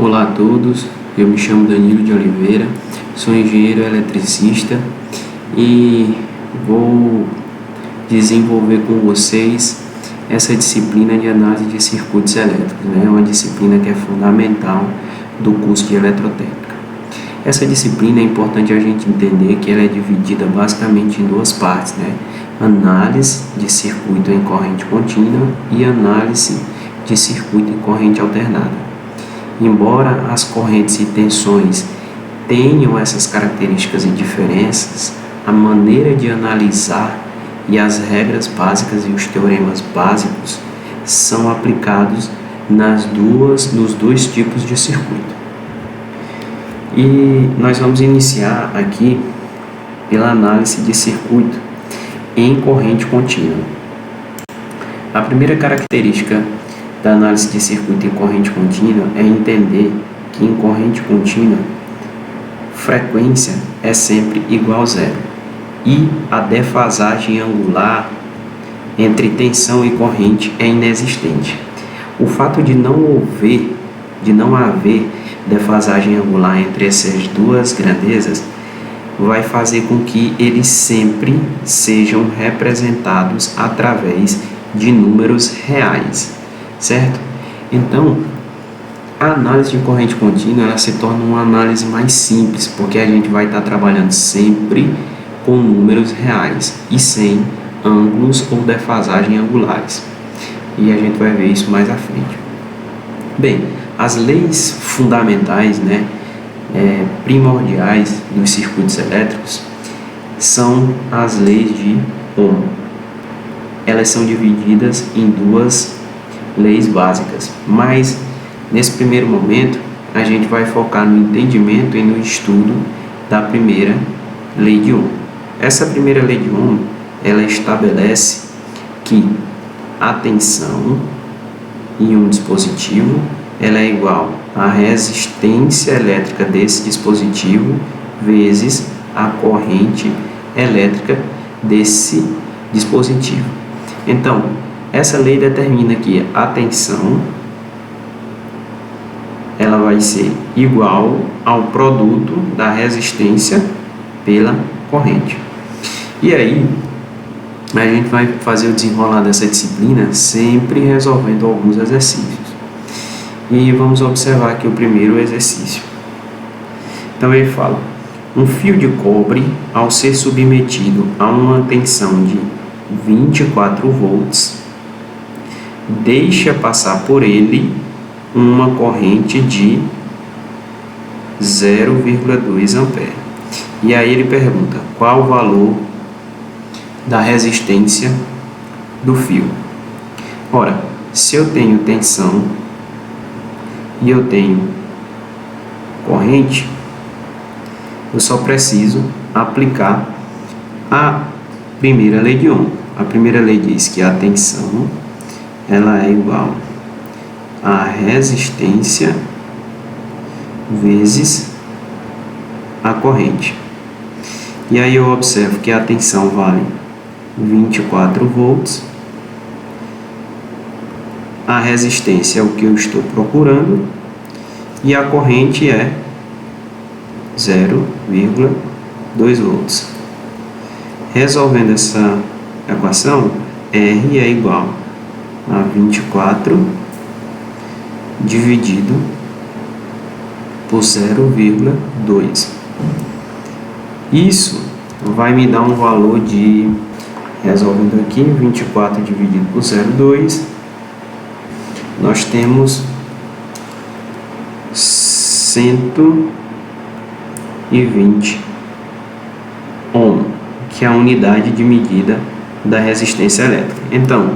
Olá a todos, eu me chamo Danilo de Oliveira, sou engenheiro eletricista e vou desenvolver com vocês essa disciplina de análise de circuitos elétricos, né? Uma disciplina que é fundamental do curso de eletrotécnica. Essa disciplina é importante a gente entender que ela é dividida basicamente em duas partes, né? Análise de circuito em corrente contínua e análise de circuito em corrente alternada. Embora as correntes e tensões tenham essas características e diferenças, a maneira de analisar e as regras básicas e os teoremas básicos são aplicados nos dois tipos de circuito. E nós vamos iniciar aqui pela análise de circuito em corrente contínua. A primeira característica da análise de circuito em corrente contínua é entender que em corrente contínua frequência é sempre igual a zero e a defasagem angular entre tensão e corrente é inexistente. O fato de não haver defasagem angular entre essas duas grandezas vai fazer com que eles sempre sejam representados através de números reais, certo? Então, a análise de corrente contínua ela se torna uma análise mais simples, porque a gente vai estar trabalhando sempre com números reais e sem ângulos ou defasagem angulares. E a gente vai ver isso mais à frente. Bem, as leis fundamentais, primordiais dos circuitos elétricos são as leis de Ohm. Elas são divididas em duas leis básicas, mas nesse primeiro momento a gente vai focar no entendimento e no estudo da primeira lei de Ohm. Essa primeira lei de Ohm, ela estabelece que a tensão em um dispositivo ela é igual à resistência elétrica desse dispositivo vezes a corrente elétrica desse dispositivo. Então, essa lei determina que a tensão ela vai ser igual ao produto da resistência pela corrente. E aí, a gente vai fazer o desenrolar dessa disciplina sempre resolvendo alguns exercícios. E vamos observar aqui o primeiro exercício. Então ele fala: um fio de cobre, ao ser submetido a uma tensão de 24 volts, deixa passar por ele uma corrente de 0,2 ampere. E aí ele pergunta qual o valor da resistência do fio. Ora, se eu tenho tensão e eu tenho corrente, eu só preciso aplicar a primeira lei de Ohm. A primeira lei diz que a tensão ela é igual a resistência vezes a corrente. E aí eu observo que a tensão vale 24 volts, a resistência é o que eu estou procurando e a corrente é 0,2 volts. Resolvendo essa equação, R é igual a 24 dividido por 0,2. Isso vai me dar um valor de, resolvendo aqui, 24 dividido por 0,2, nós temos 120 ohm, que é a unidade de medida da resistência elétrica. Então,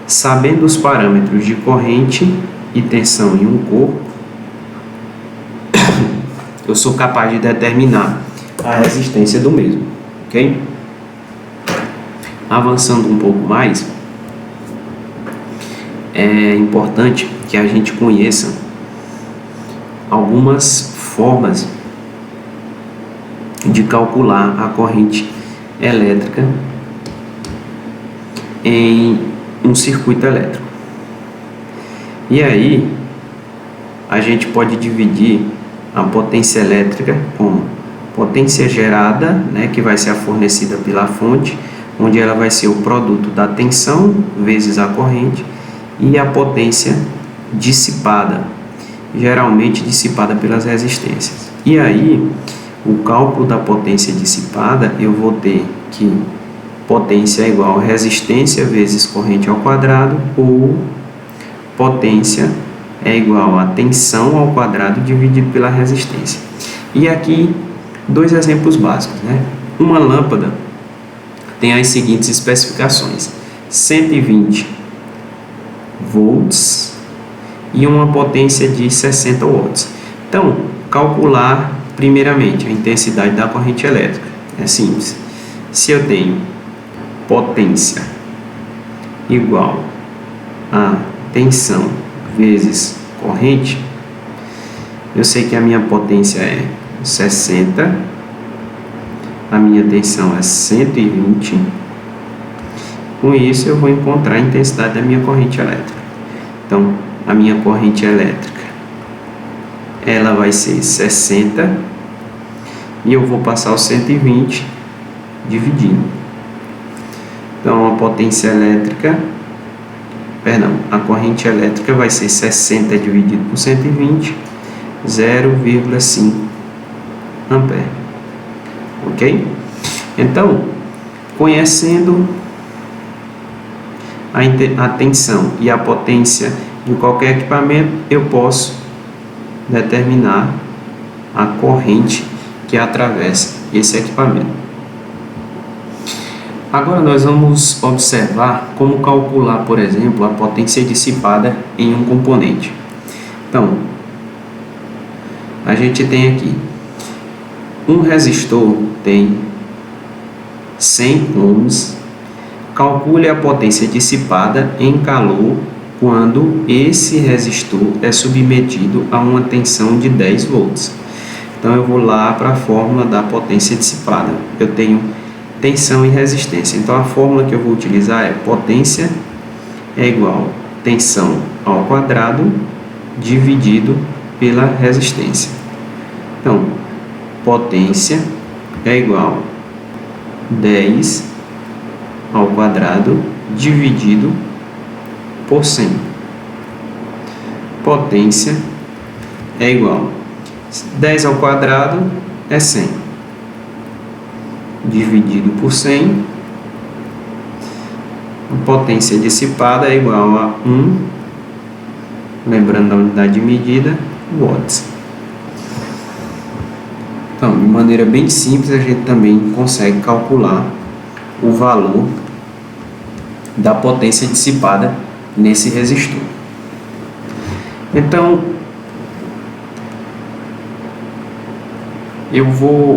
sabendo os parâmetros de corrente e tensão em um corpo, eu sou capaz de determinar a resistência do mesmo, ok? Avançando um pouco mais, é importante que a gente conheça algumas formas de calcular a corrente elétrica em um circuito elétrico. E aí, a gente pode dividir a potência elétrica como potência gerada, né, que vai ser a fornecida pela fonte, onde ela vai ser o produto da tensão vezes a corrente, e a potência dissipada, geralmente dissipada pelas resistências. E aí, o cálculo da potência dissipada, eu vou ter que potência é igual a resistência vezes corrente ao quadrado, ou potência é igual a tensão ao quadrado dividido pela resistência. E aqui, dois exemplos básicos, né? Uma lâmpada tem as seguintes especificações: 120 volts e uma potência de 60 watts. Então, calcular primeiramente a intensidade da corrente elétrica é simples. Se eu tenho potência igual a tensão vezes corrente, eu sei que a minha potência é 60, a minha tensão é 120. Com isso eu vou encontrar a intensidade da minha corrente elétrica. Então, a minha corrente elétrica, ela vai ser 60, e eu vou passar o 120 dividindo. Então, a potência elétrica, a corrente elétrica vai ser 60 dividido por 120, 0,5 ampere. Ok? Então, conhecendo a tensão e a potência de qualquer equipamento, eu posso determinar a corrente que atravessa esse equipamento. Agora nós vamos observar como calcular, por exemplo, a potência dissipada em um componente. Então, a gente tem aqui um resistor, tem 100 ohms. Calcule a potência dissipada em calor quando esse resistor é submetido a uma tensão de 10 volts. Então eu vou lá para a fórmula da potência dissipada. Eu tenho tensão e resistência. Então a fórmula que eu vou utilizar é potência é igual a tensão ao quadrado dividido pela resistência. Então, potência é igual a 10 ao quadrado dividido por 100. Potência é igual a 10 ao quadrado é 100, dividido por 100, a potência dissipada é igual a 1, lembrando da unidade de medida, watts. Então, de maneira bem simples, a gente também consegue calcular o valor da potência dissipada nesse resistor. Então,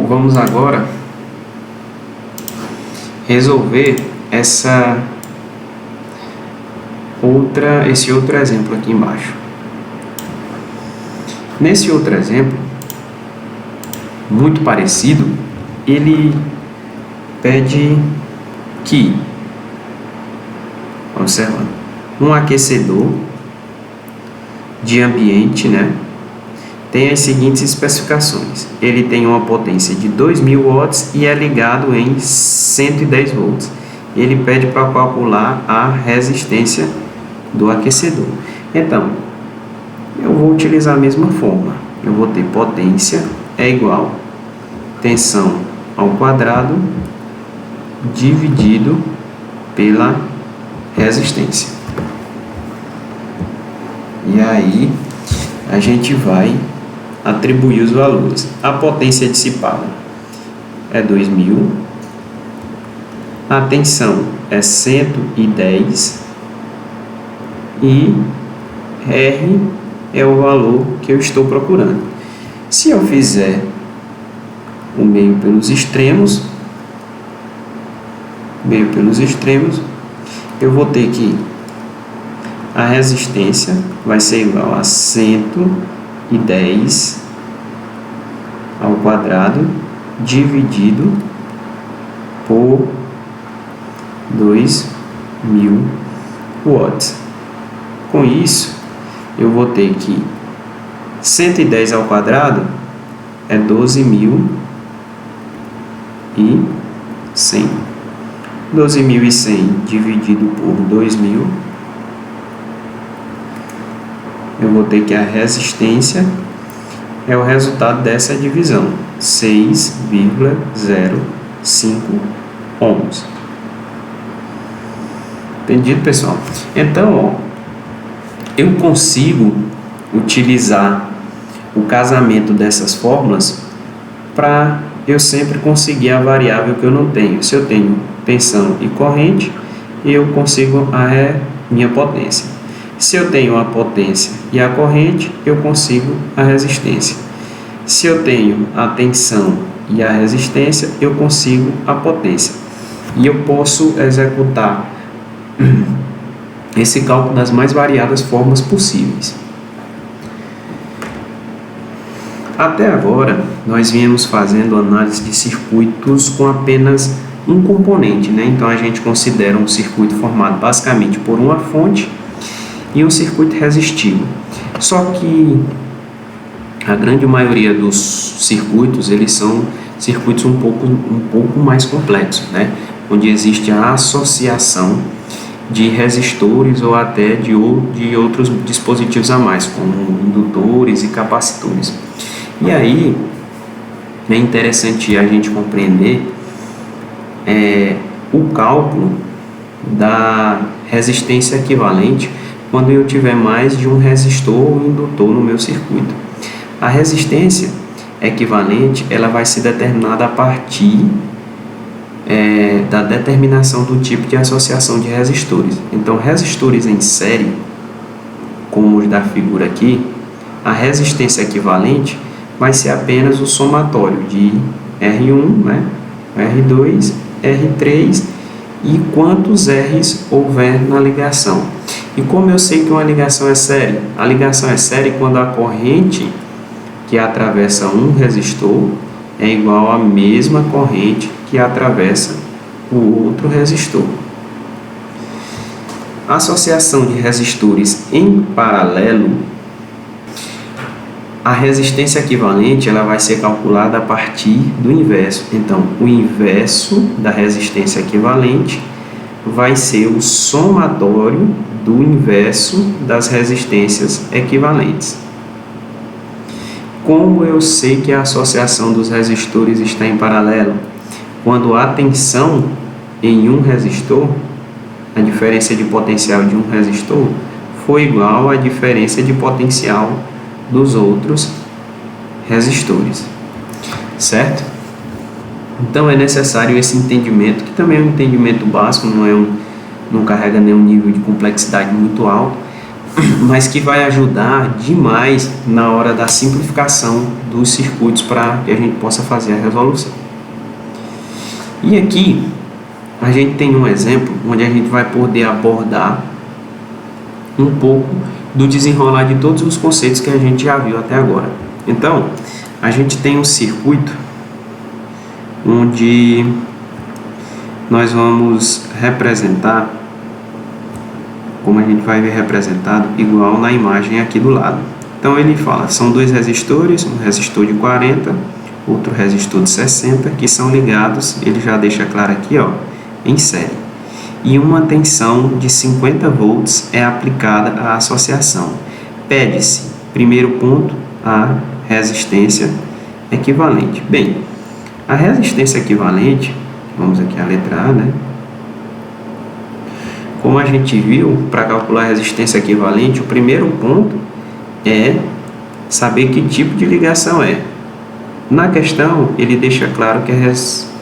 vamos agora resolver esse outro exemplo aqui embaixo. Nesse outro exemplo, muito parecido, ele pede que, observando, um aquecedor de ambiente, né, tem as seguintes especificações. Ele tem uma potência de 2.000 watts e é ligado em 110 volts. Ele pede para calcular a resistência do aquecedor. Então, eu vou utilizar a mesma fórmula. Eu vou ter potência é igual a tensão ao quadrado dividido pela resistência. E aí a gente vai atribuir os valores. A potência dissipada é 2.000, a tensão é 110 e R é o valor que eu estou procurando. Se eu fizer o meio pelos extremos, eu vou ter que a resistência vai ser igual a 110 ao quadrado dividido por 2.000 watts. Com isso, eu vou ter que 110 ao quadrado é 12.100. 12.100 dividido por 2.000, eu vou ter que a resistência é o resultado dessa divisão, 6,05 ohms. Entendido, pessoal? Então, eu consigo utilizar o casamento dessas fórmulas para eu sempre conseguir a variável que eu não tenho. Se eu tenho tensão e corrente, eu consigo a minha potência. Se eu tenho a potência e a corrente, eu consigo a resistência. Se eu tenho a tensão e a resistência, eu consigo a potência. E eu posso executar esse cálculo das mais variadas formas possíveis. Até agora, nós viemos fazendo análise de circuitos com apenas um componente, né? Então, a gente considera um circuito formado basicamente por uma fonte e um circuito resistivo. Só que a grande maioria dos circuitos, eles são circuitos um pouco mais complexos, né? Onde existe a associação de resistores ou até de outros dispositivos a mais, como indutores e capacitores. E aí é interessante a gente compreender o cálculo da resistência equivalente quando eu tiver mais de um resistor ou indutor no meu circuito. A resistência equivalente ela vai ser determinada a partir da determinação do tipo de associação de resistores. Então, resistores em série, como os da figura aqui, a resistência equivalente vai ser apenas o somatório de R1, né, R2, R3 e quantos R's houver na ligação. E como eu sei que uma ligação é série? A ligação é série quando a corrente que atravessa um resistor é igual à mesma corrente que atravessa o outro resistor. A associação de resistores em paralelo, a resistência equivalente ela vai ser calculada a partir do inverso. Então, o inverso da resistência equivalente vai ser o somatório do inverso das resistências equivalentes. Como eu sei que a associação dos resistores está em paralelo? Quando a tensão em um resistor, a diferença de potencial de um resistor, for igual à diferença de potencial dos outros resistores, certo? Então é necessário esse entendimento, que também é um entendimento básico, não carrega nenhum nível de complexidade muito alto, mas que vai ajudar demais na hora da simplificação dos circuitos para que a gente possa fazer a resolução. E aqui a gente tem um exemplo onde a gente vai poder abordar um pouco do desenrolar de todos os conceitos que a gente já viu até agora. Então, a gente tem um circuito onde nós vamos representar, como a gente vai ver representado, igual na imagem aqui do lado. Então, ele fala, são dois resistores, um resistor de 40, outro resistor de 60, que são ligados, ele já deixa claro aqui, ó, em série. E uma tensão de 50 volts é aplicada à associação. Pede-se, primeiro ponto, a resistência equivalente. Bem, a resistência equivalente, vamos aqui a letra A, né? Como a gente viu, para calcular a resistência equivalente, o primeiro ponto é saber que tipo de ligação é. Na questão, ele deixa claro que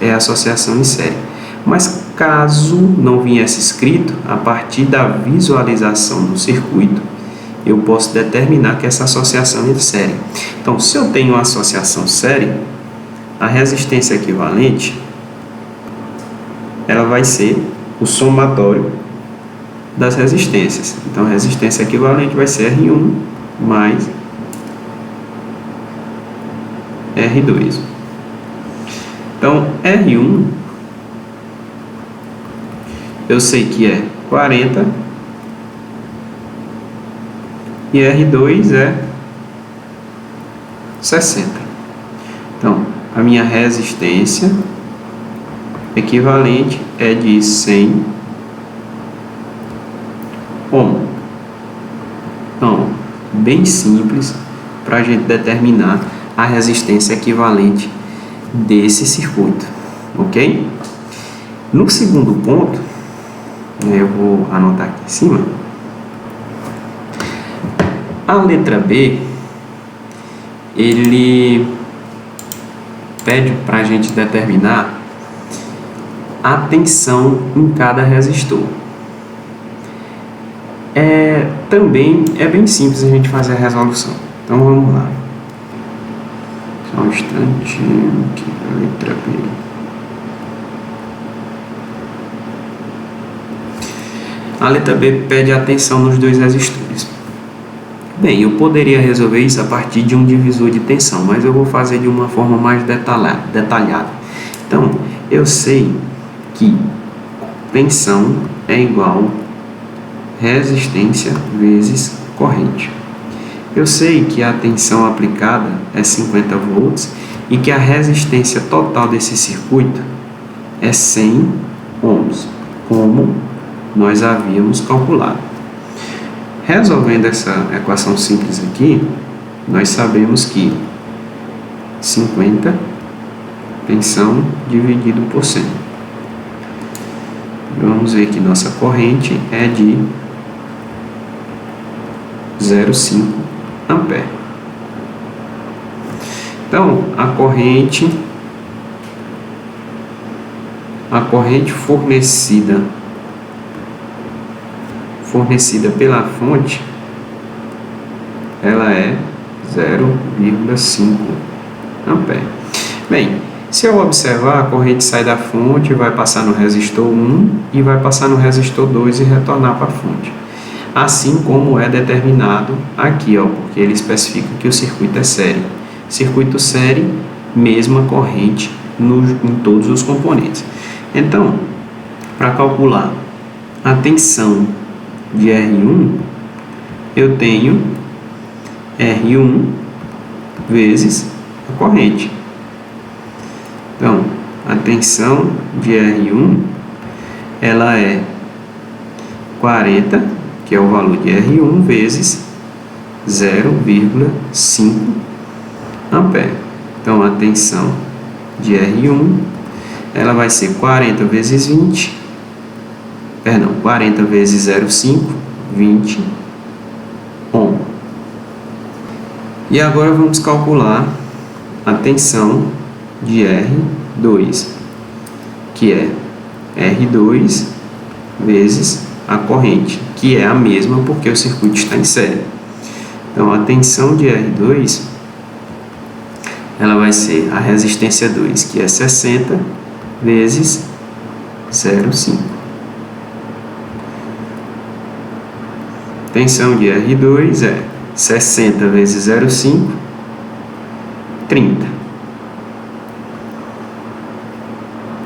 é associação em série. Mas caso não viesse escrito, a partir da visualização do circuito, eu posso determinar que essa associação é de série. Então, se eu tenho uma associação série, a resistência equivalente ela vai ser o somatório das resistências. Então, a resistência equivalente vai ser R1 mais R2. Então, R1 eu sei que é 40 e R2 é 60. Então, a minha resistência equivalente é de 100 ohm. Então, bem simples para a gente determinar a resistência equivalente desse circuito, ok? No segundo ponto, eu vou anotar aqui em cima, a letra B, ele pede para a gente determinar a tensão em cada resistor. Também é bem simples a gente fazer a resolução. Então vamos lá. Só um instantinho aqui a letra B. A letra B pede a tensão nos dois resistores. Bem, eu poderia resolver isso a partir de um divisor de tensão, mas eu vou fazer de uma forma mais detalhada. Então, eu sei que tensão é igual resistência vezes corrente. Eu sei que a tensão aplicada é 50 volts e que a resistência total desse circuito é 100 ohms, como nós havíamos calculado. Resolvendo essa equação simples aqui, nós sabemos que 50 tensão dividido por 100. Vamos ver que nossa corrente é de 0,5 ampere. Então, a corrente fornecida pela fonte, ela é 0,5 ampere. Bem, se eu observar, a corrente sai da fonte, vai passar no resistor 1 e vai passar no resistor 2 e retornar para a fonte. Assim como é determinado aqui, porque ele especifica que o circuito é série. Circuito série, mesma corrente em todos os componentes. Então, para calcular a tensão de R1, eu tenho R1 vezes a corrente. Então, a tensão de R1, ela é 40, que é o valor de R1, vezes 0,5 ampere. Então, a tensão de R1, ela vai ser 40 vezes 40 vezes 0,5, 20 ohm. E agora vamos calcular a tensão de R2, que é R2 vezes a corrente, que é a mesma porque o circuito está em série. Então, a tensão de R2, ela vai ser a resistência 2, que é 60 vezes 0,5. Tensão de R2 é 60 vezes 0,5, 30.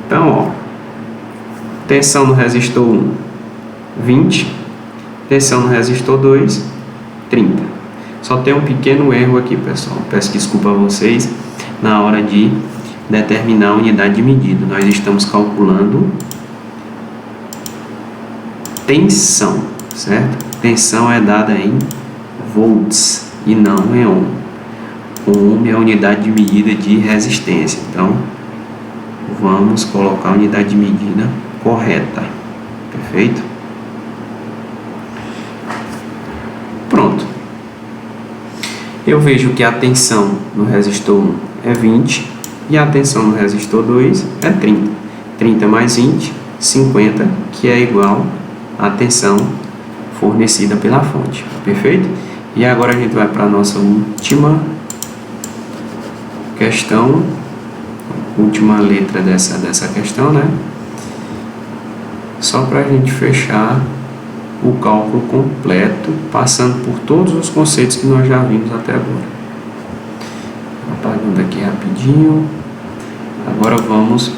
Então, tensão no resistor 1, 20. Tensão no resistor 2, 30. Só tem um pequeno erro aqui, pessoal. Peço desculpa a vocês na hora de determinar a unidade de medida. Nós estamos calculando tensão, certo? Tensão é dada em volts e não em ohm. Ohm é a unidade de medida de resistência. Então, vamos colocar a unidade de medida correta. Perfeito? Pronto. Eu vejo que a tensão no resistor 1 é 20 e a tensão no resistor 2 é 30. 30 mais 20, 50, que é igual à tensão fornecida pela fonte. Perfeito? E agora a gente vai para a nossa última questão, última letra dessa questão, né? Só para a gente fechar o cálculo completo, passando por todos os conceitos que nós já vimos até agora. Apagando aqui rapidinho. Agora vamos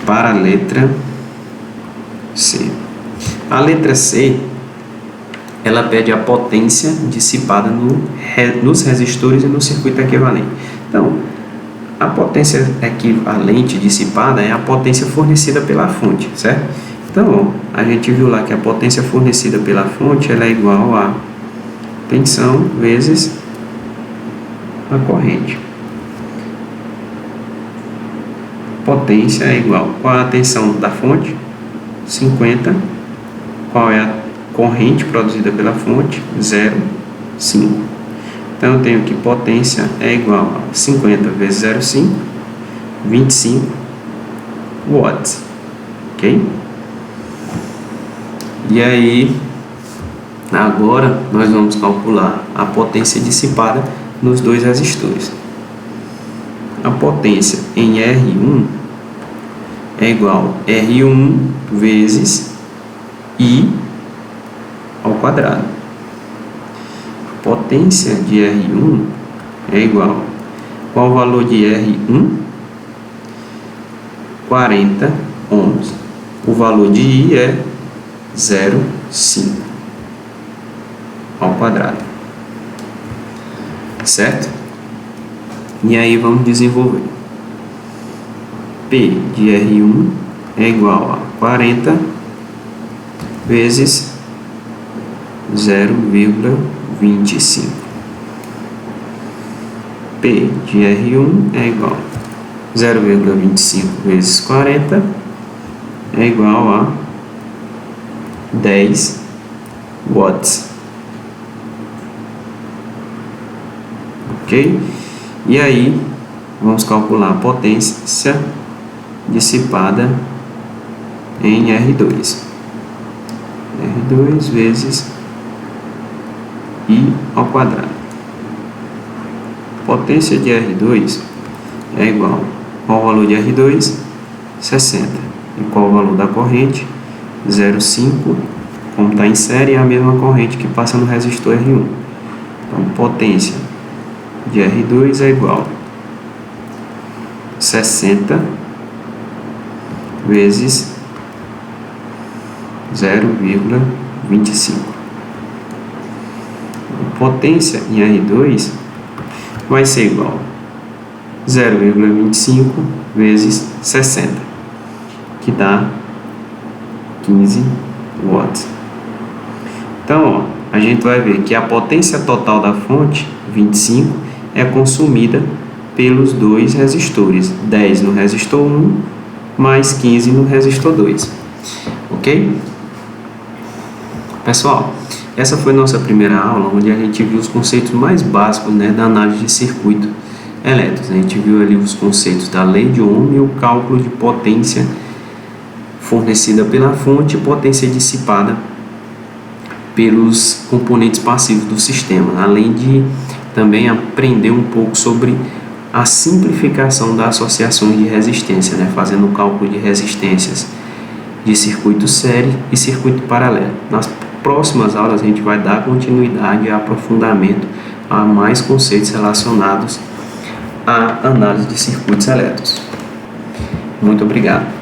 para a letra C. A letra C, ela pede a potência dissipada nos resistores e no circuito equivalente. Então, a potência equivalente dissipada é a potência fornecida pela fonte, certo? Então, a gente viu lá que a potência fornecida pela fonte ela é igual a tensão vezes a corrente. Potência é igual, qual é a tensão da fonte? 50. Qual é a corrente produzida pela fonte? 0,5. Então, eu tenho que potência é igual a 50 vezes 0,5, 25 watts. Ok? E aí, agora, nós vamos calcular a potência dissipada nos dois resistores. A potência em R1 é igual a R1 vezes I ao quadrado. A potência de R1 é igual. Qual o valor de R1? 40 ohms. O valor de I é 0,5 ao quadrado. Certo? E aí vamos desenvolver. P de R1 é igual a 40 vezes 0,25. P de R1 é igual a 0,25 vezes 40 é igual a 10 watts. Ok? E aí, vamos calcular a potência dissipada em R2. R2 vezes I ao quadrado. Potência de R2 é igual ao valor de R2, 60. E qual o valor da corrente? 0,5. Como está em série, é a mesma corrente que passa no resistor R1. Então, potência de R2 é igual a 60 vezes 0,25. A potência em R2 vai ser igual a 0,25 vezes 60, que dá 15 watts. Então, ó, a gente vai ver que a potência total da fonte, 25, é consumida pelos dois resistores, 10 no resistor 1 mais 15 no resistor 2. Ok? Pessoal, essa foi nossa primeira aula, onde a gente viu os conceitos mais básicos, né, da análise de circuito elétrico. A gente viu ali os conceitos da lei de Ohm e o cálculo de potência fornecida pela fonte e potência dissipada pelos componentes passivos do sistema, além de também aprender um pouco sobre a simplificação das associações de resistência, né, fazendo o cálculo de resistências de circuito série e circuito paralelo. Nas próximas aulas a gente vai dar continuidade e aprofundamento a mais conceitos relacionados à análise de circuitos elétricos. Muito obrigado.